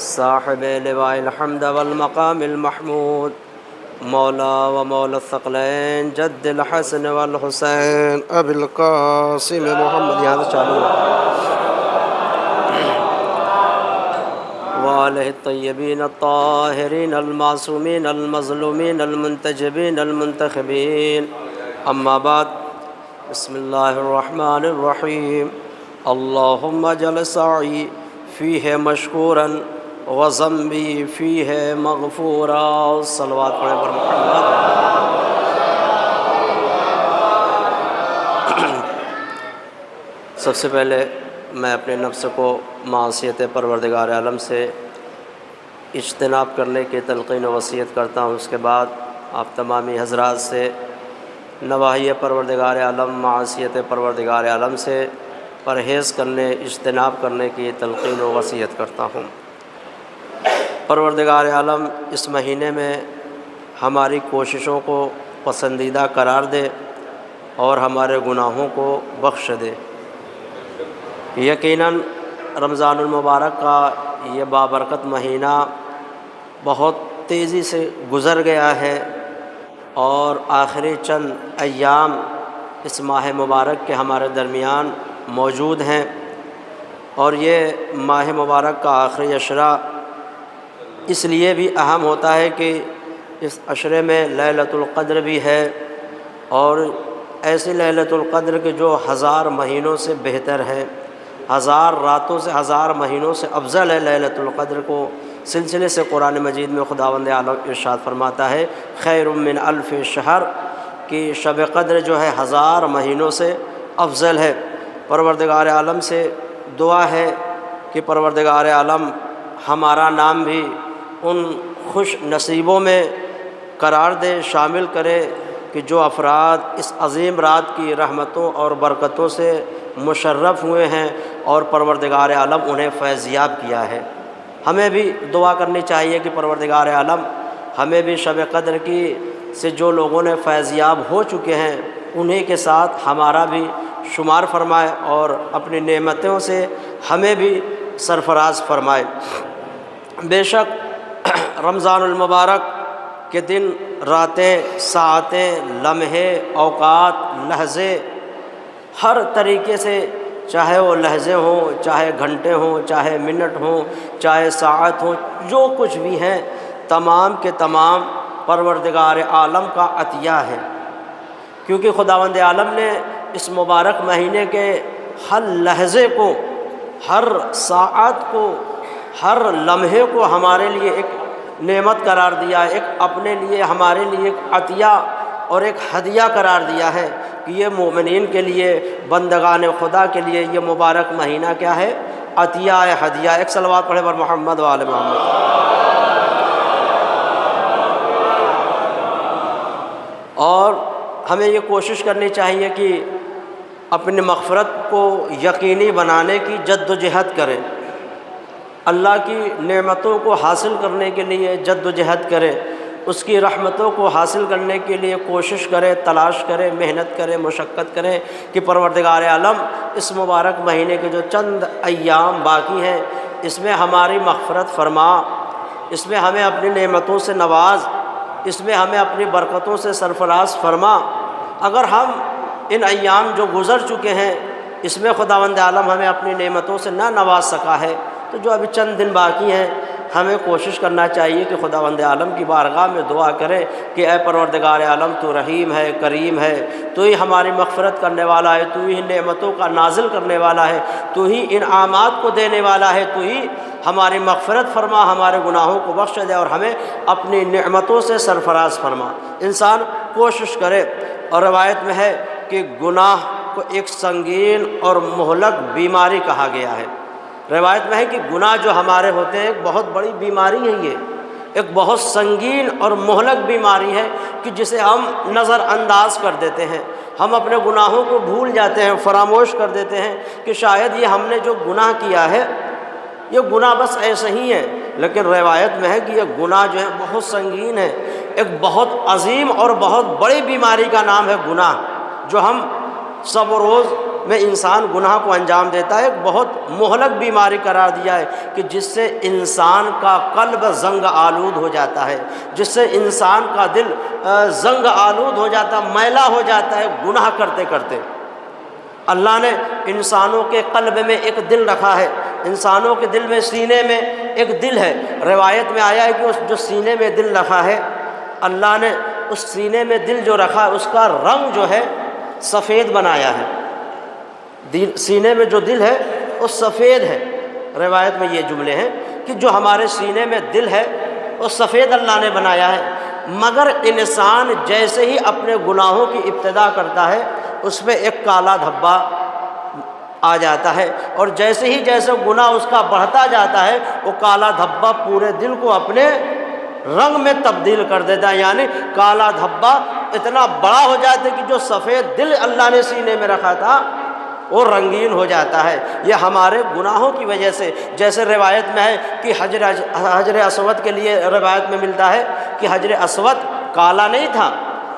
صاحب لواء الحمد والمقام المحمود مولا و مولا الثقلین جد الحسن والحسین ابی القاسم محمد یہاں سے چالو وآلہ الطیبین الطاہرین المعصومین المظلومین المنتجبین المنتخبین اما بعد بسم اللہ الرحمن الرحیم اللہم اجعل سعی فیہ مشکورا وذنبی فیہ مغفورا صلوات پڑھیں پر محمد۔ سب سے پہلے میں اپنے نفس کو معصیت پروردگار عالم سے اجتناب کرنے کی تلقین و وصیت کرتا ہوں۔ اس کے بعد آپ تمامی حضرات سے نواحی پروردگار عالم معصیت پروردگار عالم سے پرہیز کرنے اجتناب کرنے کی تلقین و وصیت کرتا ہوں۔ پروردگار عالم اس مہینے میں ہماری کوششوں کو پسندیدہ قرار دے اور ہمارے گناہوں کو بخش دے۔ یقیناً رمضان المبارک کا یہ بابرکت مہینہ بہت تیزی سے گزر گیا ہے اور آخری چند ایام اس ماہ مبارک کے ہمارے درمیان موجود ہیں، اور یہ ماہ مبارک کا آخری عشرہ اس لیے بھی اہم ہوتا ہے کہ اس عشرے میں لیلۃ القدر بھی ہے، اور ایسی لیلۃ القدر کے جو 1000 مہینوں سے بہتر ہے، 1000 راتوں سے 1000 مہینوں سے افضل ہے لیلۃ القدر کو سلسلے سے قرآن مجید میں خداوند عالم ارشاد فرماتا ہے خیر من الف شہر، کہ شب قدر جو ہے 1000 مہینوں سے افضل ہے۔ پروردگار عالم سے دعا ہے کہ پروردگار عالم ہمارا نام بھی ان خوش نصیبوں میں قرار دے، شامل کرے کہ جو افراد اس عظیم رات کی رحمتوں اور برکتوں سے مشرف ہوئے ہیں اور پروردگار عالم انہیں فیضیاب کیا ہے۔ ہمیں بھی دعا کرنی چاہیے کہ پروردگار عالم ہمیں بھی شب قدر کی سے جو لوگوں نے فیضیاب ہو چکے ہیں انہیں کے ساتھ ہمارا بھی شمار فرمائے اور اپنی نعمتوں سے ہمیں بھی سرفراز فرمائے۔ بے شک رمضان المبارک کے دن، راتیں، ساعتیں، لمحے، اوقات، لحظے، ہر طریقے سے، چاہے وہ لحظے ہوں، چاہے گھنٹے ہوں، چاہے منٹ ہوں، چاہے ساعت ہوں، جو کچھ بھی ہیں تمام کے تمام پروردگار عالم کا عطیہ ہے، کیونکہ خداوند عالم نے اس مبارک مہینے کے ہر لحظے کو، ہر ساعت کو، ہر لمحے کو ہمارے لیے ایک نعمت قرار دیا ہے، ایک اپنے لیے ہمارے لیے ایک عطیہ اور ایک ہدیہ قرار دیا ہے کہ یہ مومنین کے لیے، بندگان خدا کے لیے یہ مبارک مہینہ کیا ہے؟ عطیہ ہے، ہدیہ۔ ایک صلوات پڑھے پر محمد و آل محمد۔ اور ہمیں یہ کوشش کرنی چاہیے کہ اپنی مغفرت کو یقینی بنانے کی جد و جہد کریں، اللہ کی نعمتوں کو حاصل کرنے کے لیے جد و جہد کریں، اس کی رحمتوں کو حاصل کرنے کے لیے کوشش کریں، تلاش کریں، محنت کریں، مشقت کریں کہ پروردگار عالم اس مبارک مہینے کے جو چند ایام باقی ہیں اس میں ہماری مغفرت فرما، اس میں ہمیں اپنی نعمتوں سے نواز، اس میں ہمیں اپنی برکتوں سے سرفراز فرما۔ اگر ہم ان ایام جو گزر چکے ہیں اس میں خداوند عالم ہمیں اپنی نعمتوں سے نہ نواز سکا ہے تو جو ابھی چند دن باقی ہیں ہمیں کوشش کرنا چاہیے کہ خداوند عالم کی بارگاہ میں دعا کریں کہ اے پروردگار عالم تو رحیم ہے، کریم ہے، تو ہی ہماری مغفرت کرنے والا ہے، تو ہی نعمتوں کا نازل کرنے والا ہے، تو ہی انعامات کو دینے والا ہے، تو ہی ہماری مغفرت فرما، ہمارے گناہوں کو بخش دے اور ہمیں اپنی نعمتوں سے سرفراز فرما۔ انسان کوشش کرے، اور روایت میں ہے کہ گناہ کو ایک سنگین اور مہلک بیماری کہا گیا ہے۔ روایت میں ہے کہ گناہ جو ہمارے ہوتے ہیں ایک بہت بڑی بیماری ہے، یہ ایک بہت سنگین اور مہلک بیماری ہے کہ جسے ہم نظر انداز کر دیتے ہیں، ہم اپنے گناہوں کو بھول جاتے ہیں، فراموش کر دیتے ہیں کہ شاید یہ ہم نے جو گناہ کیا ہے یہ گناہ بس ایسے ہی ہے، لیکن روایت میں ہے کہ یہ گناہ جو ہے بہت سنگین ہے، ایک بہت عظیم اور بہت بڑی بیماری کا نام ہے گناہ، جو ہم سب روز میں انسان گناہ کو انجام دیتا ہے، ایک بہت مہلک بیماری قرار دیا ہے کہ جس سے انسان کا قلب زنگ آلود ہو جاتا ہے، جس سے انسان کا دل زنگ آلود ہو جاتا ہے، میلا ہو جاتا ہے گناہ کرتے کرتے۔ اللہ نے انسانوں کے قلب میں ایک دل رکھا ہے، انسانوں کے دل میں، سینے میں ایک دل ہے۔ روایت میں آیا ہے کہ اس جو سینے میں دل رکھا ہے، اللہ نے اس سینے میں دل جو رکھا ہے اس کا رنگ جو ہے سفید بنایا ہے۔ سینے میں جو دل ہے وہ سفید ہے۔ روایت میں یہ جملے ہیں کہ جو ہمارے سینے میں دل ہے وہ سفید اللہ نے بنایا ہے، مگر انسان جیسے ہی اپنے گناہوں کی ابتدا کرتا ہے اس میں ایک کالا دھبا آ جاتا ہے، اور جیسے گناہ اس کا بڑھتا جاتا ہے وہ کالا دھبا پورے دل کو اپنے رنگ میں تبدیل کر دیتا ہے، یعنی کالا دھبا اتنا بڑا ہو جاتا ہے کہ جو سفید دل اللہ نے سینے میں رکھا تھا وہ رنگین ہو جاتا ہے۔ یہ ہمارے گناہوں کی وجہ سے، جیسے روایت میں ہے کہ حجر اسود کے لیے روایت میں ملتا ہے کہ حجر اسود کالا نہیں تھا،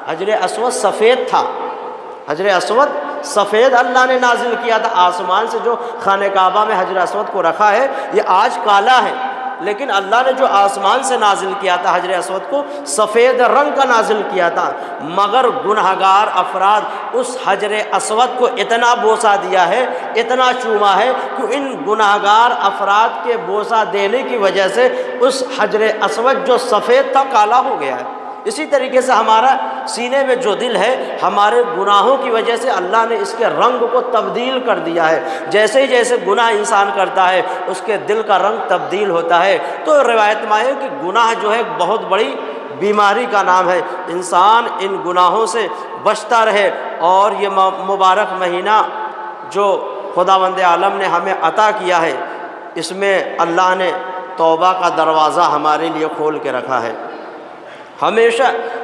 حجر اسود سفید تھا۔ حجر اسود سفید اللہ نے نازل کیا تھا آسمان سے، جو خانہ کعبہ میں حجر اسود کو رکھا ہے یہ آج کالا ہے، لیکن اللہ نے جو آسمان سے نازل کیا تھا حجر اسود کو سفید رنگ کا نازل کیا تھا، مگر گنہگار افراد اس حجر اسود کو اتنا بوسہ دیا ہے، اتنا چوما ہے کہ ان گنہگار افراد کے بوسہ دینے کی وجہ سے اس حجر اسود جو سفید تھا کالا ہو گیا ہے۔ اسی طریقے سے ہمارا سینے میں جو دل ہے، ہمارے گناہوں کی وجہ سے اللہ نے اس کے رنگ کو تبدیل کر دیا ہے۔ جیسے ہی گناہ انسان کرتا ہے اس کے دل کا رنگ تبدیل ہوتا ہے۔ تو روایت میں ہے کہ گناہ جو ہے بہت بڑی بیماری کا نام ہے، انسان ان گناہوں سے بچتا رہے۔ اور یہ مبارک مہینہ جو خداوند عالم نے ہمیں عطا کیا ہے، اس میں اللہ نے توبہ کا دروازہ ہمارے لیے کھول کے رکھا ہے۔ ہمیشہ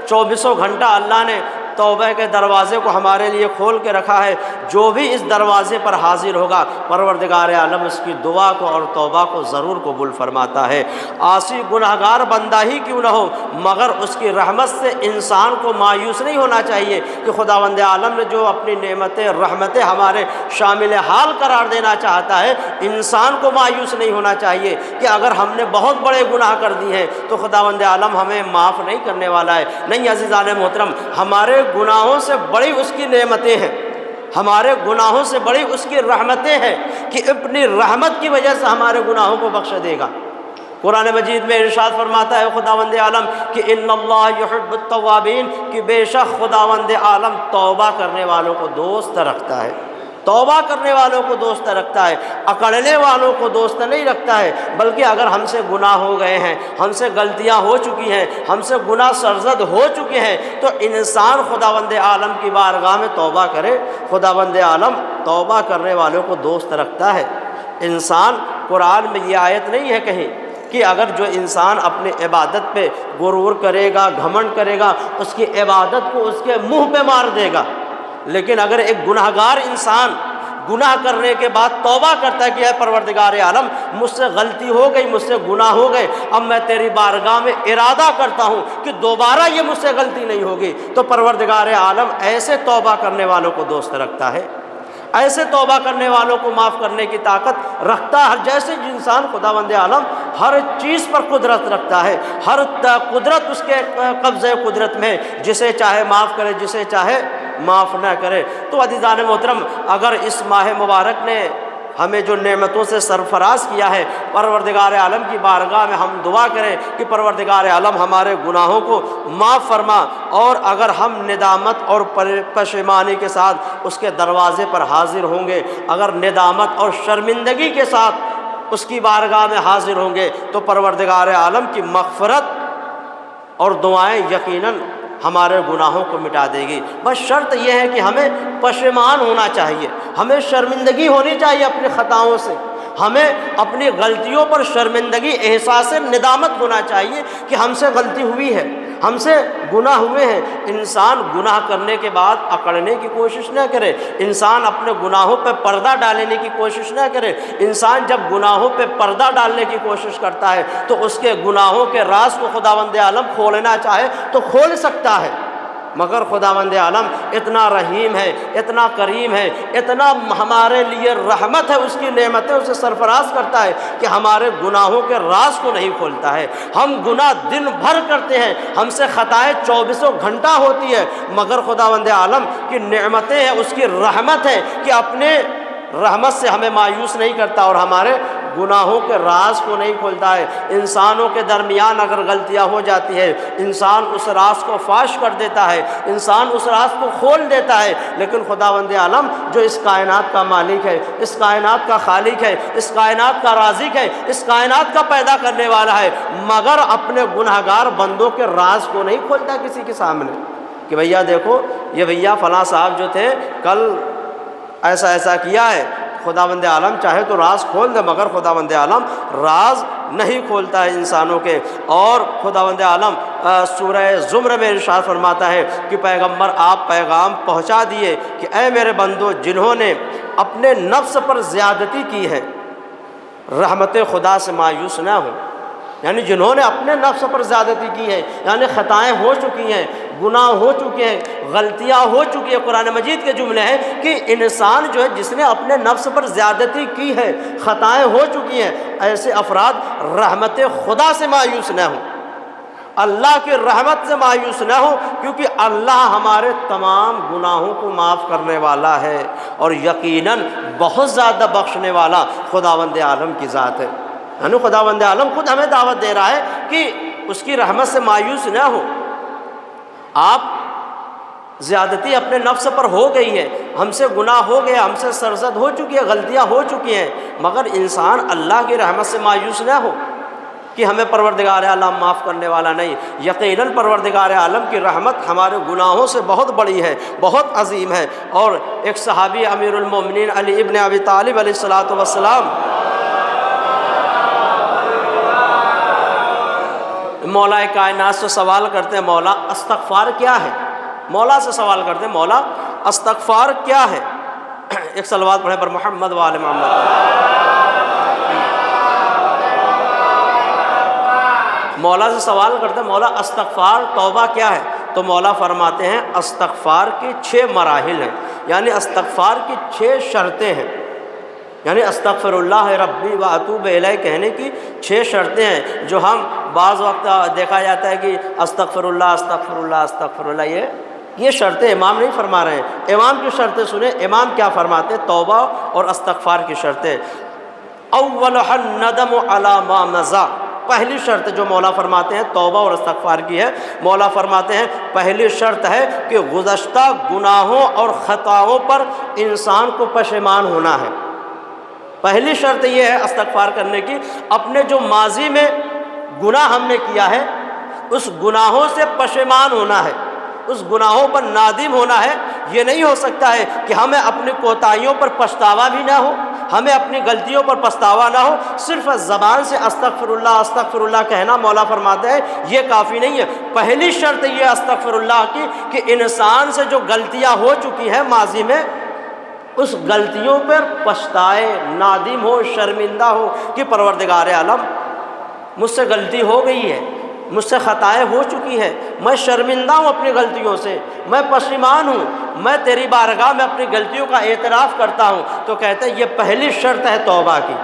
24 گھنٹہ اللہ نے توبہ کے دروازے کو ہمارے لیے کھول کے رکھا ہے۔ جو بھی اس دروازے پر حاضر ہوگا پروردگار عالم اس کی دعا کو اور توبہ کو ضرور قبول فرماتا ہے۔ عاصی گناہگار بندہ ہی کیوں نہ ہو، مگر اس کی رحمت سے انسان کو مایوس نہیں ہونا چاہیے کہ خداوند عالم نے جو اپنی نعمتیں رحمتیں ہمارے شامل حال قرار دینا چاہتا ہے، انسان کو مایوس نہیں ہونا چاہیے کہ اگر ہم نے بہت بڑے گناہ کر دیے ہیں تو خداوند عالم ہمیں معاف نہیں کرنے والا ہے۔ نہیں عزیزان محترم، ہمارے گناہوں سے بڑی اس کی نعمتیں ہیں، ہمارے گناہوں سے بڑی اس کی رحمتیں ہیں کہ اپنی رحمت کی وجہ سے ہمارے گناہوں کو بخش دے گا۔ قرآن مجید میں ارشاد فرماتا ہے خداوند عالم کہ ان اللہ یحب التوابین، کہ بے شک خداوند عالم توبہ کرنے والوں کو دوست رکھتا ہے، توبہ کرنے والوں کو دوست رکھتا ہے، اکڑنے والوں کو دوست نہیں رکھتا ہے۔ بلکہ اگر ہم سے گناہ ہو گئے ہیں، ہم سے غلطیاں ہو چکی ہیں، ہم سے گناہ سرزد ہو چکے ہیں، تو انسان خداوند عالم کی بارگاہ میں توبہ کرے۔ خداوند عالم توبہ کرنے والوں کو دوست رکھتا ہے۔ انسان، قرآن میں یہ آیت نہیں ہے کہیں کہ اگر جو انسان اپنی عبادت پہ غرور کرے گا، گھمنڈ کرے گا، اس کی عبادت کو اس کے منہ پہ مار دے گا۔ لیکن اگر ایک گناہگار انسان گناہ کرنے کے بعد توبہ کرتا ہے کہ اے پروردگار عالم مجھ سے غلطی ہو گئی، مجھ سے گناہ ہو گئے، اب میں تیری بارگاہ میں ارادہ کرتا ہوں کہ دوبارہ یہ مجھ سے غلطی نہیں ہوگی، تو پروردگار عالم ایسے توبہ کرنے والوں کو دوست رکھتا ہے، ایسے توبہ کرنے والوں کو معاف کرنے کی طاقت رکھتا ہے۔ جیسے انسان خداوند عالم ہر چیز پر قدرت رکھتا ہے، ہر قدرت اس کے قبضے قدرت میں، جسے چاہے معاف کرے، جسے چاہے معاف نہ کرے۔ تو عزیزان محترم، اگر اس ماہ مبارک نے ہمیں جو نعمتوں سے سرفراز کیا ہے، پروردگار عالم کی بارگاہ میں ہم دعا کریں کہ پروردگار عالم ہمارے گناہوں کو معاف فرما، اور اگر ہم ندامت اور پشیمانی کے ساتھ اس کے دروازے پر حاضر ہوں گے، اگر ندامت اور شرمندگی کے ساتھ اس کی بارگاہ میں حاضر ہوں گے، تو پروردگار عالم کی مغفرت اور دعائیں یقیناً ہمارے گناہوں کو مٹا دے گی۔ بس شرط یہ ہے کہ ہمیں پشیمان ہونا چاہیے، ہمیں شرمندگی ہونی چاہیے اپنی خطاؤں سے، ہمیں اپنی غلطیوں پر شرمندگی، احساس ندامت ہونا چاہیے کہ ہم سے غلطی ہوئی ہے، ہم سے گناہ ہوئے ہیں۔ انسان گناہ کرنے کے بعد اکڑنے کی کوشش نہ کرے، انسان اپنے گناہوں پہ پردہ ڈالنے کی کوشش نہ کرے۔ انسان جب گناہوں پہ پردہ ڈالنے کی کوشش کرتا ہے تو اس کے گناہوں کے راز کو خداوند عالم کھولنا چاہے تو کھول سکتا ہے، مگر خداوند عالم اتنا رحیم ہے، اتنا کریم ہے، اتنا ہمارے لیے رحمت ہے، اس کی نعمتیں اسے سرفراز کرتا ہے کہ ہمارے گناہوں کے راز کو نہیں کھولتا ہے۔ ہم گناہ دن بھر کرتے ہیں، ہم سے خطائیں 24 گھنٹہ ہوتی ہے، مگر خداوند عالم کی نعمتیں ہیں، اس کی رحمت ہے کہ اپنے رحمت سے ہمیں مایوس نہیں کرتا اور ہمارے گناہوں کے راز کو نہیں کھولتا ہے۔ انسانوں کے درمیان اگر غلطیاں ہو جاتی ہے، انسان اس راز کو فاش کر دیتا ہے، انسان اس راز کو کھول دیتا ہے، لیکن خداوند عالم جو اس کائنات کا مالک ہے، اس کائنات کا خالق ہے، اس کائنات کا رازق ہے، اس کائنات کا پیدا کرنے والا ہے، مگر اپنے گنہگار بندوں کے راز کو نہیں کھولتا کسی کے سامنے کہ بھیا دیکھو یہ بھیا فلاں صاحب جو تھے کل ایسا ایسا کیا ہے۔ خداوند عالم چاہے تو راز کھول دے، مگر خداوند عالم راز نہیں کھولتا ہے انسانوں کے۔ اور خداوند عالم سورہ زمر میں ارشاد فرماتا ہے کہ پیغمبر آپ پیغام پہنچا دیے کہ اے میرے بندو جنہوں نے اپنے نفس پر زیادتی کی ہے رحمت خدا سے مایوس نہ ہوں، یعنی جنہوں نے اپنے نفس پر زیادتی کی ہے، یعنی خطائیں ہو چکی ہیں، گناہ ہو چکے ہیں، غلطیاں ہو چکی ہیں۔ قرآن مجید کے جملے ہیں کہ انسان جو ہے جس نے اپنے نفس پر زیادتی کی ہے، خطائیں ہو چکی ہیں، ایسے افراد رحمت خدا سے مایوس نہ ہوں، اللہ کی رحمت سے مایوس نہ ہوں، کیونکہ اللہ ہمارے تمام گناہوں کو معاف کرنے والا ہے اور یقیناً بہت زیادہ بخشنے والا خداوند عالم کی ذات ہے۔ یعنی خداوند عالم خود ہمیں دعوت دے رہا ہے کہ اس کی رحمت سے مایوس نہ ہو۔ آپ زیادتی اپنے نفس پر ہو گئی ہے، ہم سے گناہ ہو گیا، ہم سے سرزد ہو چکی ہے، غلطیاں ہو چکی ہیں، مگر انسان اللہ کی رحمت سے مایوس نہ ہو کہ ہمیں پروردگار عالم معاف کرنے والا نہیں۔ یقیناً پروردگار عالم کی رحمت ہمارے گناہوں سے بہت بڑی ہے، بہت عظیم ہے۔ اور ایک صحابی امیر المومنین علی ابن ابی طالب علیہ الصلاۃ والسلام مولا کائنات سے سوال کرتے ہیں مولا استغفار کیا ہے؟ مولا سے سوال کرتے ہیں مولا استغفار کیا ہے؟ ایک صلوات پڑھیں پر محمد وآل محمد۔ مولا سے سوال کرتے ہیں مولا استغفار توبہ کیا ہے؟ تو مولا فرماتے ہیں استغفار کی 6 مراحل ہیں، یعنی استغفار کی 6 شرطیں ہیں، یعنی استغفر اللہ ربی و اتوب الیہ کہنے کی 6 شرطیں ہیں، جو ہم بعض وقت دیکھا جاتا ہے کہ استغفر اللہ استغفر اللہ استغفر اللہ، یہ شرطیں امام نہیں فرما رہے ہیں۔ امام کی شرطیں سنیں، امام کیا فرماتے ہیں؟ توبہ اور استغفار کی شرطیں۔ اولھا الندم علی ما مضی، پہلی شرط جو مولا فرماتے ہیں توبہ اور استغفار کی ہے۔ مولا فرماتے ہیں پہلی شرط ہے کہ گزشتہ گناہوں اور خطاؤں پر انسان کو پشیمان ہونا ہے۔ پہلی شرط یہ ہے استغفار کرنے کی، اپنے جو ماضی میں گناہ ہم نے کیا ہے اس گناہوں سے پشیمان ہونا ہے، اس گناہوں پر نادم ہونا ہے۔ یہ نہیں ہو سکتا ہے کہ ہمیں اپنی کوتاہیوں پر پچھتاوا بھی نہ ہو، ہمیں اپنی غلطیوں پر پچھتاوا نہ ہو، صرف زبان سے استغفر اللہ کہنا مولا فرماتے ہیں یہ کافی نہیں ہے۔ پہلی شرط یہ استغفر اللہ کی کہ انسان سے جو غلطیاں ہو چکی ہیں ماضی میں اس غلطیوں پر پچھتائے، نادم ہو، شرمندہ ہو کہ پروردگار عالم مجھ سے غلطی ہو گئی ہے، مجھ سے خطائیں ہو چکی ہے، میں شرمندہ ہوں اپنی غلطیوں سے، میں پشیمان ہوں، میں تیری بارگاہ میں اپنی غلطیوں کا اعتراف کرتا ہوں۔ تو کہتے ہیں یہ پہلی شرط ہے توبہ کی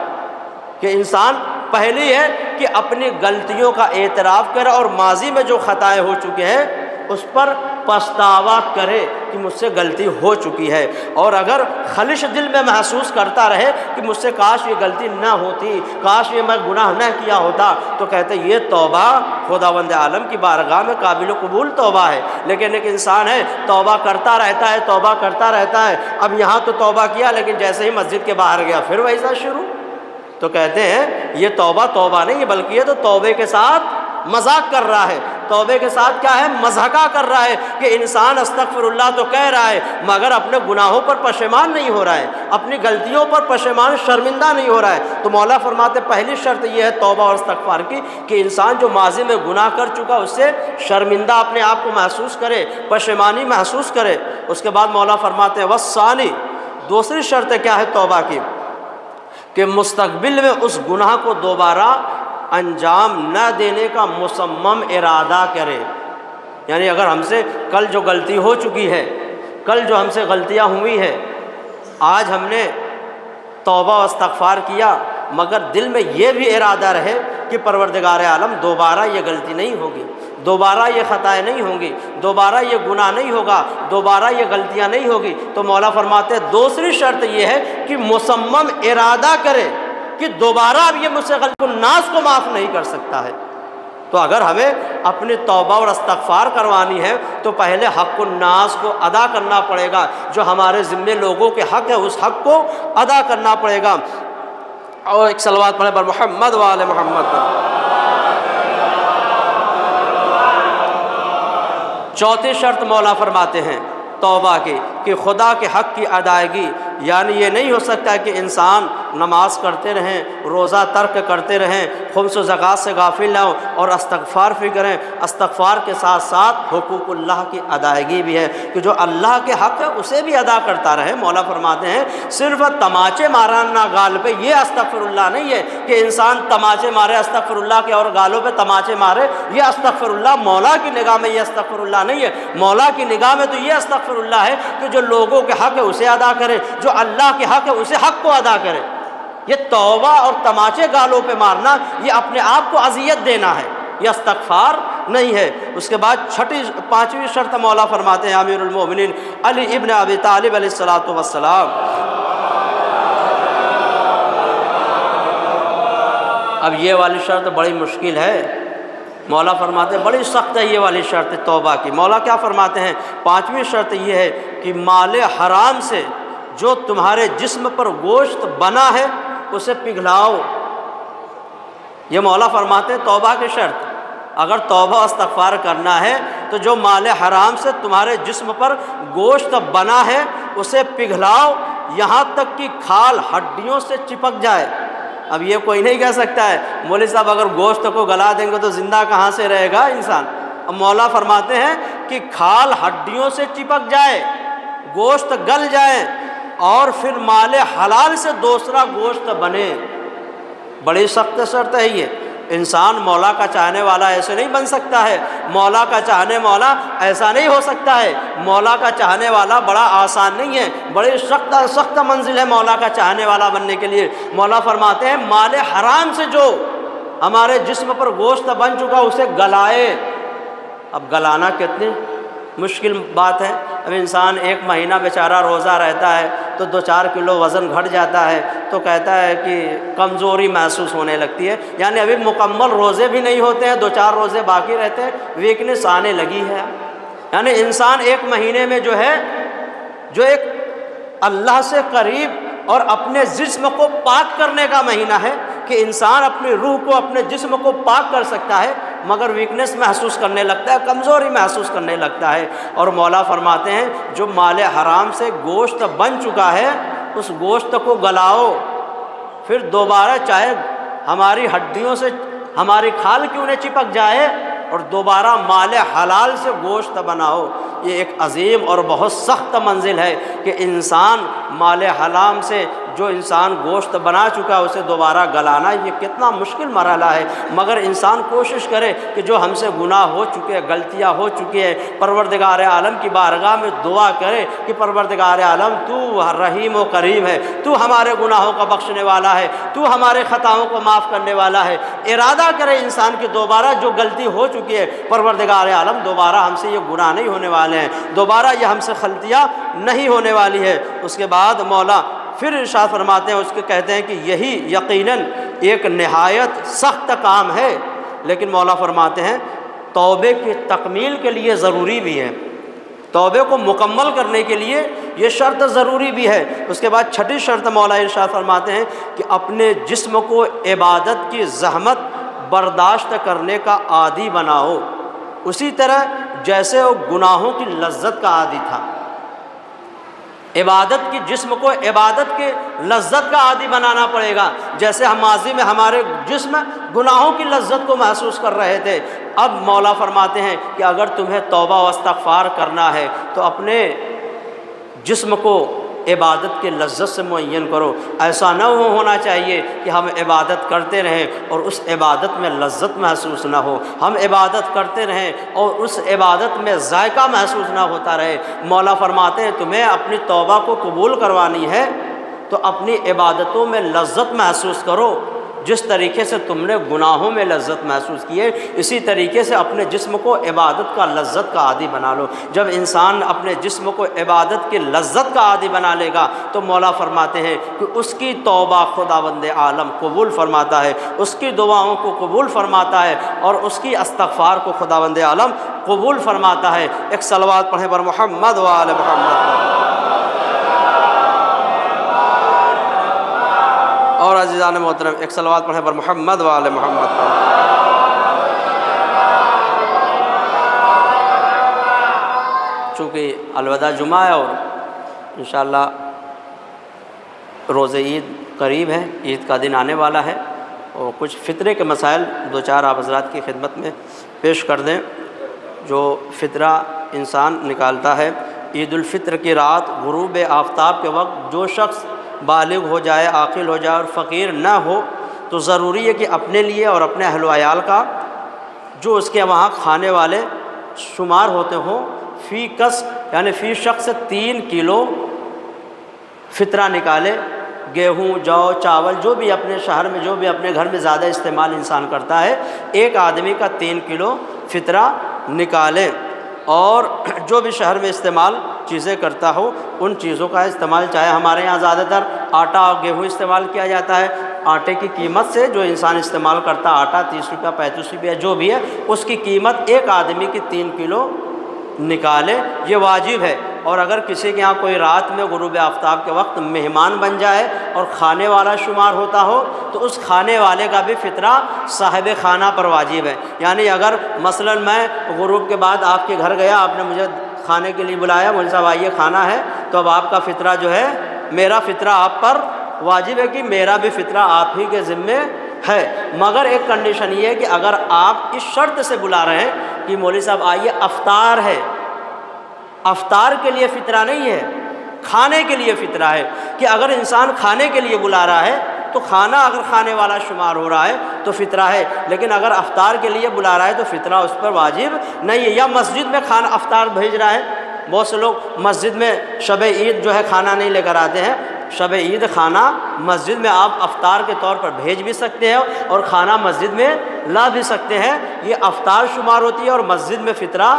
کہ انسان پہلی ہے کہ اپنی غلطیوں کا اعتراف کرے اور ماضی میں جو خطائیں ہو چکے ہیں اس پر پچھتاوا کرے کہ مجھ سے غلطی ہو چکی ہے، اور اگر خلش دل میں محسوس کرتا رہے کہ مجھ سے کاش یہ غلطی نہ ہوتی، کاش یہ میں گناہ نہ کیا ہوتا، تو کہتے ہیں یہ توبہ خداوند عالم کی بارگاہ میں قابل قبول توبہ ہے۔ لیکن ایک انسان ہے توبہ کرتا رہتا ہے، توبہ کرتا رہتا ہے، اب یہاں تو توبہ کیا لیکن جیسے ہی مسجد کے باہر گیا پھر ویسا شروع، تو کہتے ہیں یہ توبہ نہیں ہے، بلکہ یہ تو توبے کے ساتھ مذاق کر رہا ہے۔ توبے کے ساتھ کیا ہے؟ مذاقہ کر رہا ہے کہ انسان استغفر اللہ تو کہہ رہا ہے مگر اپنے گناہوں پر پشیمان نہیں ہو رہا ہے، اپنی غلطیوں پر پشیمان شرمندہ نہیں ہو رہا ہے۔ تو مولا فرماتے پہلی شرط یہ ہے توبہ اور استغفار کی کہ انسان جو ماضی میں گناہ کر چکا اس سے شرمندہ اپنے آپ کو محسوس کرے، پشیمانی محسوس کرے۔ اس کے بعد مولا فرماتے ہیں والثانی، دوسری شرط کیا ہے توبہ کی کہ مستقبل میں اس گناہ کو دوبارہ انجام نہ دینے کا مصمم ارادہ کرے۔ یعنی اگر ہم سے کل جو غلطی ہو چکی ہے، کل جو ہم سے غلطیاں ہوئی ہیں، آج ہم نے توبہ و استغفار کیا، مگر دل میں یہ بھی ارادہ رہے کہ پروردگار عالم دوبارہ یہ غلطی نہیں ہوگی، دوبارہ یہ خطائیں نہیں ہوں گی، دوبارہ یہ گناہ نہیں ہوگا، دوبارہ یہ غلطیاں نہیں ہوگی، تو مولا فرماتے ہیں دوسری شرط یہ ہے کہ مصمم ارادہ کرے کہ دوبارہ اب یہ مجھ سے غلط الناس کو معاف نہیں کر سکتا ہے۔ تو اگر ہمیں اپنی توبہ اور استغفار کروانی ہے تو پہلے حق الناس کو ادا کرنا پڑے گا، جو ہمارے ذمے لوگوں کے حق ہے اس حق کو ادا کرنا پڑے گا۔ اور ایک صلوات پڑھیں بر محمد و آل محمد۔ چوتھی شرط مولا فرماتے ہیں توبہ کی کہ خدا کے حق کی ادائیگی، یعنی یہ نہیں ہو سکتا کہ انسان نماز کرتے رہیں، روزہ ترک کرتے رہیں، خمس و زکوٰۃ سے غافل نہ ہوں اور استغفار بھی کریں، استغفار کے ساتھ ساتھ حقوق اللہ کی ادائیگی بھی ہے کہ جو اللہ کے حق ہے اسے بھی ادا کرتا رہے۔ مولا فرماتے ہیں صرف تماچے مارنا گال پہ یہ استغفر اللہ نہیں ہے کہ انسان تماچے مارے استغفر اللہ کے اور گالوں پہ تماچے مارے، یہ استغفر اللہ مولا کی نگاہ میں یہ استغفر اللہ نہیں ہے۔ مولا کی نگاہ میں تو یہ استغفر اللہ ہے کہ جو لوگوں کے حق ہے اسے ادا کرے، جو اللہ کے حق ہے اسے حق کو ادا کرے۔ یہ توبہ اور تماچے گالوں پہ مارنا یہ اپنے آپ کو اذیت دینا ہے، یہ استغفار نہیں ہے۔ اس کے بعد پانچویں شرط مولا فرماتے ہیں امیر المومنین علی ابن ابی طالب علیہ الصلوۃ والسلام۔ اب یہ والی شرط بڑی مشکل ہے، مولا فرماتے ہیں بڑی سخت ہے یہ والی شرط توبہ کی۔ مولا کیا فرماتے ہیں؟ پانچویں شرط یہ ہے کہ مال حرام سے جو تمہارے جسم پر گوشت بنا ہے اسے پگھلاؤ۔ یہ مولا فرماتے ہیں توبہ کی شرط، اگر توبہ استغفار کرنا ہے تو جو مال حرام سے تمہارے جسم پر گوشت بنا ہے اسے پگھلاؤ یہاں تک کہ کھال ہڈیوں سے چپک جائے۔ اب یہ کوئی نہیں کہہ سکتا ہے مولوی صاحب اگر گوشت کو گلا دیں گے تو زندہ کہاں سے رہے گا انسان۔ اب مولا فرماتے ہیں کہ کھال ہڈیوں سے چپک جائے، گوشت گل جائے اور پھر مال حلال سے دوسرا گوشت بنے۔ بڑی سخت شرط ہے یہ۔ انسان مولا کا چاہنے والا ایسے نہیں بن سکتا ہے، مولا کا چاہنے والا ایسا نہیں ہو سکتا ہے۔ مولا کا چاہنے والا بڑا آسان نہیں ہے، بڑی سخت منزل ہے مولا کا چاہنے والا بننے کے لیے۔ مولا فرماتے ہیں مال حرام سے جو ہمارے جسم پر گوشت بن چکا اسے گلائے۔ اب گلانا کتنی مشکل بات ہے۔ اب انسان ایک مہینہ بیچارہ روزہ رہتا ہے تو 2-4 کلو وزن گھٹ جاتا ہے تو کہتا ہے کہ کمزوری محسوس ہونے لگتی ہے، یعنی ابھی مکمل روزے بھی نہیں ہوتے ہیں، 2-4 روزے باقی رہتے ہیں، ویکنس آنے لگی ہے۔ یعنی انسان ایک مہینے میں جو ہے جو ایک اللہ سے قریب اور اپنے جسم کو پاک کرنے کا مہینہ ہے کہ انسان اپنی روح کو اپنے جسم کو پاک کر سکتا ہے، مگر ویکنس محسوس کرنے لگتا ہے، کمزوری محسوس کرنے لگتا ہے۔ اور مولا فرماتے ہیں جو مال حرام سے گوشت بن چکا ہے اس گوشت کو گلاؤ، پھر دوبارہ چاہے ہماری ہڈیوں سے ہماری کھال کیوں نہ چپک جائے اور دوبارہ مال حلال سے گوشت بناؤ۔ یہ ایک عظیم اور بہت سخت منزل ہے کہ انسان مال حرام سے جو انسان گوشت بنا چکا ہے اسے دوبارہ گلانا، یہ کتنا مشکل مرحلہ ہے۔ مگر انسان کوشش کرے کہ جو ہم سے گناہ ہو چکے، غلطیاں ہو چکی ہے، پروردگار عالم کی بارگاہ میں دعا کرے کہ پروردگار عالم تو رحیم و کریم ہے، تو ہمارے گناہوں کا بخشنے والا ہے، تو ہمارے خطاؤں کو معاف کرنے والا ہے۔ ارادہ کرے انسان کی دوبارہ جو غلطی ہو چکی ہے پروردگار عالم دوبارہ ہم سے یہ گناہ نہیں ہونے والے ہیں، دوبارہ یہ ہم سے غلطیاں نہیں ہونے والی ہے۔ اس کے بعد مولا پھر ارشاد فرماتے ہیں، اس کے کہتے ہیں کہ یہی یقیناً ایک نہایت سخت کام ہے، لیکن مولا فرماتے ہیں توبے کی تکمیل کے لیے ضروری بھی ہے، توبے کو مکمل کرنے کے لیے یہ شرط ضروری بھی ہے۔ اس کے بعد چھٹی شرط مولا ارشاد فرماتے ہیں کہ اپنے جسم کو عبادت کی زحمت برداشت کرنے کا عادی بناؤ، اسی طرح جیسے وہ گناہوں کی لذت کا عادی تھا۔ عبادت کی جسم کو عبادت کے لذت کا عادی بنانا پڑے گا، جیسے ہم ماضی میں ہمارے جسم گناہوں کی لذت کو محسوس کر رہے تھے۔ اب مولا فرماتے ہیں کہ اگر تمہیں توبہ و استغفار کرنا ہے تو اپنے جسم کو عبادت کی لذت سے معین کرو۔ ایسا نہ ہونا چاہیے کہ ہم عبادت کرتے رہیں اور اس عبادت میں لذت محسوس نہ ہو، ہم عبادت کرتے رہیں اور اس عبادت میں ذائقہ محسوس نہ ہوتا رہے۔ مولا فرماتے ہیں تمہیں اپنی توبہ کو قبول کروانی ہے تو اپنی عبادتوں میں لذت محسوس کرو۔ جس طریقے سے تم نے گناہوں میں لذت محسوس کی ہے، اسی طریقے سے اپنے جسم کو عبادت کا لذت کا عادی بنا لو۔ جب انسان اپنے جسم کو عبادت کی لذت کا عادی بنا لے گا تو مولا فرماتے ہیں کہ اس کی توبہ خداوند عالم قبول فرماتا ہے، اس کی دعاؤں کو قبول فرماتا ہے اور اس کی استغفار کو خداوند عالم قبول فرماتا ہے۔ ایک صلوات پڑھیں بر محمد و آل محمد۔ اور عزیزان محترم ایک صلوات پڑھیں بر محمد و آل محمد۔ چونکہ الوداع جمعہ ہے اور انشاءاللہ روز عید قریب ہے، عید کا دن آنے والا ہے، اور کچھ فطرے کے مسائل دو چار آپ حضرات کی خدمت میں پیش کر دیں۔ جو فطرہ انسان نکالتا ہے، عید الفطر کی رات غروب آفتاب کے وقت جو شخص بالغ ہو جائے، عاقل ہو جائے اور فقیر نہ ہو تو ضروری ہے کہ اپنے لیے اور اپنے اہل و عیال کا جو اس کے وہاں کھانے والے شمار ہوتے ہوں، فی کس یعنی فی شخص 3 کلو فطرہ نکالے۔ گیہوں، جو، چاول، جو بھی اپنے شہر میں، جو بھی اپنے گھر میں زیادہ استعمال انسان کرتا ہے، ایک آدمی کا 3 کلو فطرہ نکالے، اور جو بھی شہر میں استعمال چیزیں کرتا ہو ان چیزوں کا استعمال، چاہے ہمارے یہاں زیادہ تر آٹا اور گیہوں استعمال کیا جاتا ہے، آٹے کی قیمت سے جو انسان استعمال کرتا ہے آٹا 30 روپیہ 35 روپیہ جو بھی ہے، اس کی قیمت ایک آدمی کی 3 کلو نکالے، یہ واجب ہے۔ اور اگر کسی کے یہاں کوئی رات میں غروب آفتاب کے وقت مہمان بن جائے اور کھانے والا شمار ہوتا ہو تو اس کھانے والے کا بھی فطرہ صاحب خانہ پر واجب ہے۔ یعنی اگر مثلا میں غروب کے بعد آپ کے گھر گیا، آپ نے مجھے کھانے کے لیے بلایا، مولوی صاحب آئیے کھانا ہے، تو اب آپ کا فطرہ جو ہے، میرا فطرہ آپ پر واجب ہے کہ میرا بھی فطرہ آپ ہی کے ذمے ہے۔ مگر ایک کنڈیشن یہ ہے کہ اگر آپ اس شرط سے بلا رہے ہیں کہ مولوی صاحب آئیے افطار ہے، افطار کے لیے فطرہ نہیں ہے، کھانے کے لیے فطرہ ہے، کہ اگر انسان کھانے کے لیے بلا رہا ہے تو کھانا اگر کھانے والا شمار ہو رہا ہے تو فطرہ ہے، لیکن اگر افطار کے لیے بلا رہا ہے تو فطرہ اس پر واجب نہیں ہے۔ یا مسجد میں کھانا افطار بھیج رہا ہے، بہت سے لوگ مسجد میں شب عید جو ہے کھانا نہیں لے کر آتے ہیں، شب عید کھانا مسجد میں آپ افطار کے طور پر بھیج بھی سکتے ہیں اور کھانا مسجد میں لا بھی سکتے ہیں، یہ افطار شمار ہوتی ہے اور مسجد میں فطرہ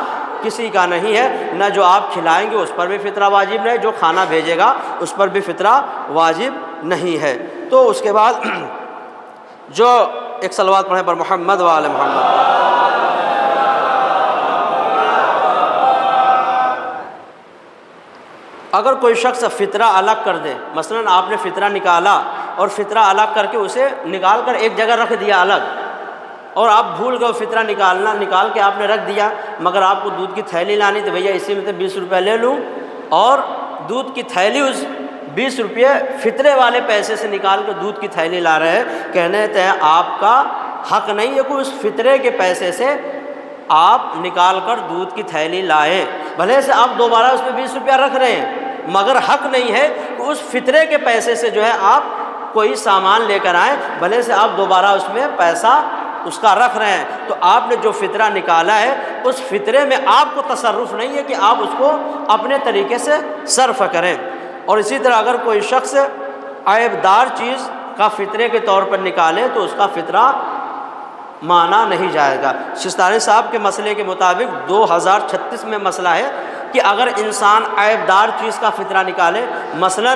کسی کا نہیں ہے، نہ جو آپ کھلائیں گے اس پر بھی فطرہ واجب نہیں، جو کھانا بھیجے گا اس پر بھی فطرہ واجب نہیں ہے۔ تو اس کے بعد جو ایک صلوات پڑھیں پر محمد و آل محمد۔ اگر کوئی شخص فطرہ الگ کر دے، مثلا آپ نے فطرہ نکالا اور فطرہ الگ کر کے اسے نکال کر ایک جگہ رکھ دیا الگ، اور آپ بھول گئے فطرہ نکال کے آپ نے رکھ دیا، مگر آپ کو دودھ کی تھیلی لانی تو بھیا اسی میں تو 20 روپے لے لوں، اور دودھ کی تھیلی اس 20 روپے فطرے والے پیسے سے نکال کے دودھ کی تھیلی لا رہے ہیں، کہنے ہیں آپ کا حق نہیں ہے کہ اس فطرے کے پیسے سے آپ نکال کر دودھ کی تھیلی لائیں، بھلے سے آپ دوبارہ اس میں 20 روپیہ رکھ رہے ہیں، مگر حق نہیں ہے کہ اس فطرے کے پیسے سے جو ہے آپ کوئی سامان لے کر آئیں، بھلے سے آپ دوبارہ اس میں پیسہ اس کا رکھ رہے ہیں۔ تو آپ نے جو فطرہ نکالا ہے اس فطرے میں آپ کو تصرف نہیں ہے کہ آپ اس کو اپنے طریقے سے صرف کریں۔ اور اسی طرح اگر کوئی شخص عیب دار چیز کا فطرے کے طور پر نکالے تو اس کا فطرہ مانا نہیں جائے گا۔ سستانی صاحب کے مسئلے کے مطابق 2036 میں مسئلہ ہے کہ اگر انسان عیب دار چیز کا فطرہ نکالے، مثلا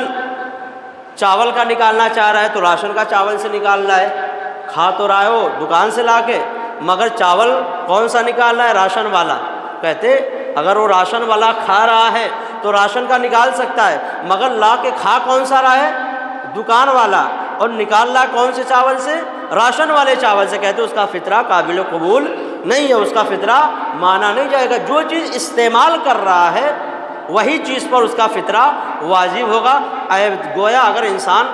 چاول کا نکالنا چاہ رہا ہے تو راشن کا چاول سے نکال رہا ہے، کھا تو رہا ہے وہ دکان سے لا کے، مگر چاول کون سا نکال رہا ہے؟ راشن والا۔ کہتے اگر وہ راشن والا کھا رہا ہے تو راشن کا نکال سکتا ہے، مگر لا کے کھا کون سا رہا ہے؟ دکان والا، اور نکال رہا کون سے چاول سے؟ راشن والے چاول سے۔ کہتے اس کا فطرہ قابل قبول نہیں ہے، اس کا فطرہ مانا نہیں جائے گا۔ جو چیز استعمال کر رہا ہے وہی چیز پر اس کا فطرہ واجب ہوگا۔ گویا اگر انسان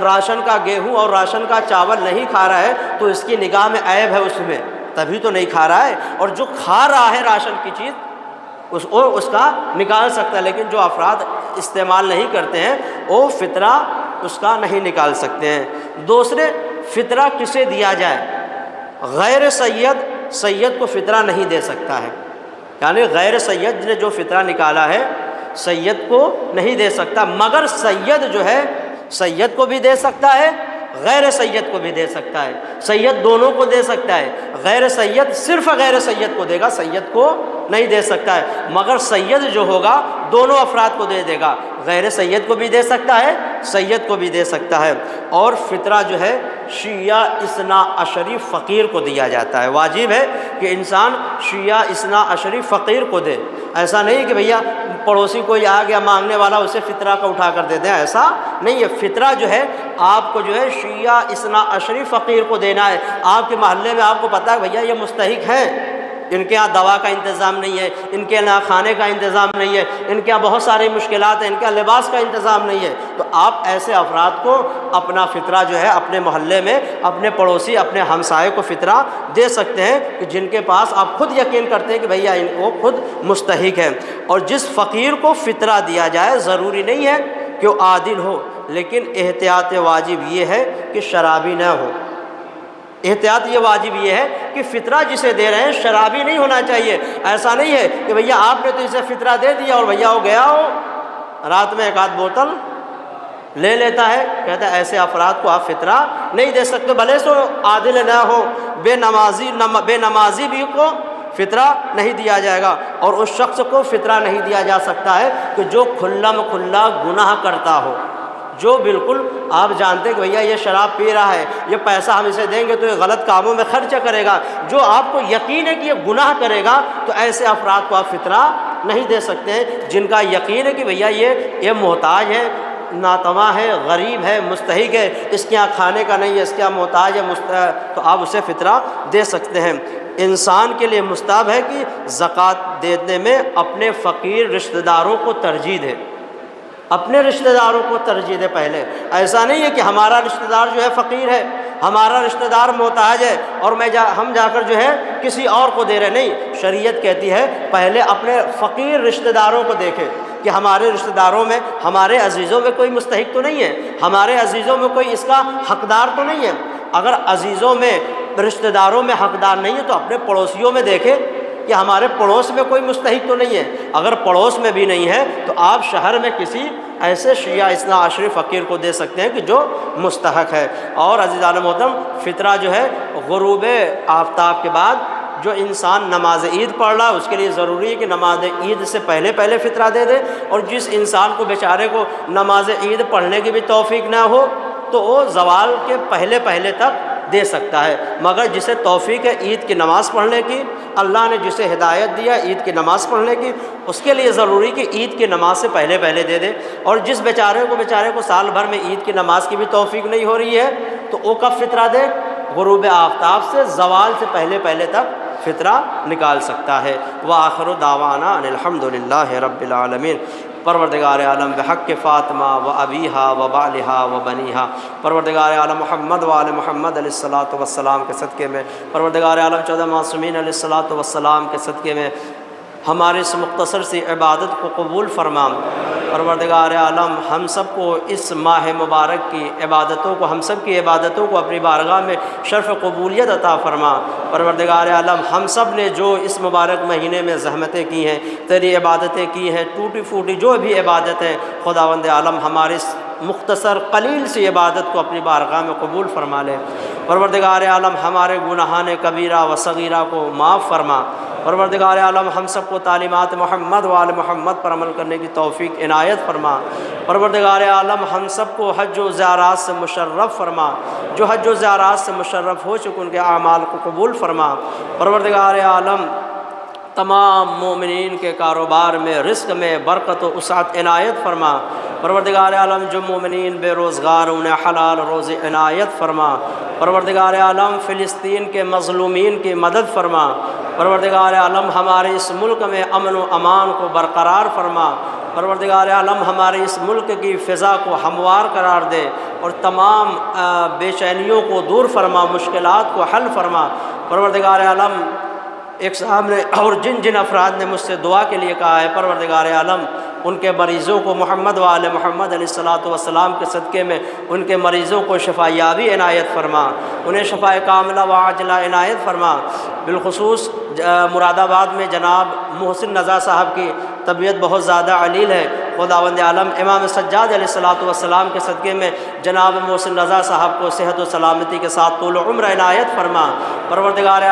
راشن کا گیہوں اور راشن کا چاول نہیں کھا رہا ہے تو اس کی نگاہ میں عیب ہے اس میں، تبھی تو نہیں کھا رہا ہے، اور جو کھا رہا ہے راشن کی چیز اس کا نکال سکتا ہے۔ لیکن جو افراد استعمال نہیں کرتے ہیں وہ فطرہ اس کا نہیں نکال سکتے ہیں۔ دوسرے، فطرہ کسے دیا جائے؟ غیر سید کو فطرہ نہیں دے سکتا ہے، یعنی غیر سید نے جو فطرہ نکالا ہے سید کو نہیں دے سکتا، مگر سید جو ہے سید کو بھی دے سکتا ہے، غیر سید کو بھی دے سکتا ہے، سید دونوں کو دے سکتا ہے۔ غیر سید صرف غیر سید کو دے گا، سید کو نہیں دے سکتا ہے، مگر سید جو ہوگا دونوں افراد کو دے دے گا، غیر سید کو بھی دے سکتا ہے، سید کو بھی دے سکتا ہے۔ اور فطرہ جو ہے شیعہ اثنا عشری فقیر کو دیا جاتا ہے۔ واجب ہے کہ انسان شیعہ اثنا عشری فقیر کو دے، ایسا نہیں کہ بھیا پڑوسی کوئی آ گیا مانگنے والا اسے فطرہ کا اٹھا کر دے دیں، ایسا نہیں ہے۔ فطرہ جو ہے آپ کو جو ہے شیعہ اثنا عشری فقیر کو دینا ہے۔ آپ کے محلے میں آپ کو پتہ ہے بھیا یہ مستحق ہیں، ان کے یہاں دوا کا انتظام نہیں ہے، ان کے یہاں کھانے کا انتظام نہیں ہے، ان کے یہاں بہت ساری مشکلات ہیں، ان کے یہاں لباس کا انتظام نہیں ہے، تو آپ ایسے افراد کو اپنا فطرہ جو ہے اپنے محلے میں اپنے پڑوسی اپنے ہمسائے کو فطرہ دے سکتے ہیں کہ جن کے پاس آپ خود یقین کرتے ہیں کہ بھیا وہ خود مستحق ہے۔ اور جس فقیر کو فطرہ دیا جائے ضروری نہیں ہے کہ وہ عادل ہو، لیکن احتیاط واجب یہ ہے کہ شرابی نہ ہو۔ احتیاط یہ واجب یہ ہے کہ فطرہ جسے دے رہے ہیں شرابی نہیں ہونا چاہیے۔ ایسا نہیں ہے کہ بھیا آپ نے تو اسے فطرہ دے دیا اور بھیا وہ گیا ہو رات میں ایک آدھ بوتل لے لیتا ہے، کہتا ہے ایسے افراد کو آپ فطرہ نہیں دے سکتے، بھلے سو عادل نہ ہو، بے نمازی بھی کو فطرہ نہیں دیا جائے گا۔ اور اس شخص کو فطرہ نہیں دیا جا سکتا ہے کہ جو کھلم کھلا گناہ کرتا ہو، جو بالکل آپ جانتے ہیں کہ بھیا یہ شراب پی رہا ہے، یہ پیسہ ہم اسے دیں گے تو یہ غلط کاموں میں خرچ کرے گا، جو آپ کو یقین ہے کہ یہ گناہ کرے گا، تو ایسے افراد کو آپ فطرہ نہیں دے سکتے ہیں۔ جن کا یقین ہے کہ بھیا یہ محتاج ہے، ناتواں ہے، غریب ہے، مستحق ہے، اس کے یہاں کھانے کا نہیں ہے، اس کے یہاں محتاج ہے، تو آپ اسے فطرہ دے سکتے ہیں۔ انسان کے لیے مستحب ہے کہ زکوٰۃ دینے میں اپنے فقیر رشتہ داروں کو ترجیح دے، اپنے رشتہ داروں کو ترجیح دے پہلے۔ ایسا نہیں ہے کہ ہمارا رشتہ دار جو ہے فقیر ہے، ہمارا رشتہ دار محتاج ہے اور ہم جا کر جو ہے کسی اور کو دے رہے، نہیں، شریعت کہتی ہے پہلے اپنے فقیر رشتہ داروں کو دیکھے کہ ہمارے رشتہ داروں میں ہمارے عزیزوں میں کوئی مستحق تو نہیں ہے، ہمارے عزیزوں میں کوئی اس کا حقدار تو نہیں ہے۔ اگر عزیزوں میں رشتہ داروں میں حقدار نہیں ہے تو اپنے پڑوسیوں میں دیکھے کہ ہمارے پڑوس میں کوئی مستحق تو نہیں ہے۔ اگر پڑوس میں بھی نہیں ہے تو آپ شہر میں کسی ایسے شیعہ اثنا عشری فقیر کو دے سکتے ہیں کہ جو مستحق ہے۔ اور عزیزان محترم، فطرہ جو ہے غروب آفتاب کے بعد جو انسان نماز عید پڑھ رہا ہے اس کے لیے ضروری ہے کہ نماز عید سے پہلے فطرہ دے دے، اور جس انسان کو بیچارے کو نماز عید پڑھنے کی بھی توفیق نہ ہو تو وہ زوال کے پہلے تک دے سکتا ہے، مگر جسے توفیق ہے عید کی نماز پڑھنے کی، اللہ نے جسے ہدایت دیا عید کی نماز پڑھنے کی، اس کے لیے ضروری کہ عید کی نماز سے پہلے دے دے۔ اور جس بیچارے کو سال بھر میں عید کی نماز کی بھی توفیق نہیں ہو رہی ہے تو وہ کب فطرہ دے؟ غروب آفتاب سے زوال سے پہلے تک فطرہ نکال سکتا ہے۔ وآخر دعوانا ان الحمدللہ رب العالمین۔ پروردگار عالم بحق فاطمہ و ابیہا و بالہا و بنیہا، پروردگار عالم محمد و آل محمد علیہ الصلوۃ والسلام کے صدقے میں، پروردگار عالم 14 معصومین علیہ الصلوۃ والسلام کے صدقے میں ہماری اس مختصر سی عبادت کو قبول فرما۔ پروردگار عالم ہم سب کو اس ماہ مبارک کی عبادتوں کو، ہم سب کی عبادتوں کو اپنی بارگاہ میں شرف قبولیت عطا فرما۔ پروردگار عالم ہم سب نے جو اس مبارک مہینے میں زحمتیں کی ہیں، تیری عبادتیں کی ہیں، ٹوٹی پھوٹی جو بھی عبادتیں، خداوند عالم ہمارے اس مختصر قلیل سی عبادت کو اپنی بارگاہ میں قبول فرما لے۔ پروردگار عالم ہمارے گناہان کبیرہ و صغیرہ کو معاف فرما۔ پروردگار عالم ہم سب کو تعلیمات محمد و آل محمد پر عمل کرنے کی توفیق عنایت فرما۔ پروردگار عالم ہم سب کو حج و زیارات سے مشرف فرما، جو حج و زیارات سے مشرف ہو چکے ان کے اعمال کو قبول فرما۔ پروردگار عالم تمام مومنین کے کاروبار میں، رزق میں برکت و وسعت عنایت فرما۔ پروردگار عالم جو مومنین بے روزگار انہیں حلال روزی عنایت فرما۔ پروردگار عالم فلسطین کے مظلومین کی مدد فرما۔ پروردگار عالم ہمارے اس ملک میں امن و امان کو برقرار فرما۔ پروردگار عالم ہمارے اس ملک کی فضا کو ہموار قرار دے اور تمام بے چینیوں کو دور فرما، مشکلات کو حل فرما۔ پروردگار عالم ایک صاحب نے اور جن افراد نے مجھ سے دعا کے لیے کہا ہے، پروردگار عالم ان کے مریضوں کو محمد وآل محمد علیہ الصلاۃ والسلام کے صدقے میں ان کے مریضوں کو شفا یابی عنایت فرما، انہیں شفا کاملہ و عاجلہ عنایت فرما۔ بالخصوص مراد آباد میں جناب محسن رضا صاحب کی طبیعت بہت زیادہ علیل ہے، خداوند عالم امام سجاد علیہ الصلاۃ والسلام کے صدقے میں جناب محسن رضا صاحب کو صحت و سلامتی کے ساتھ طول و عمر عنایت فرما۔ پروردگار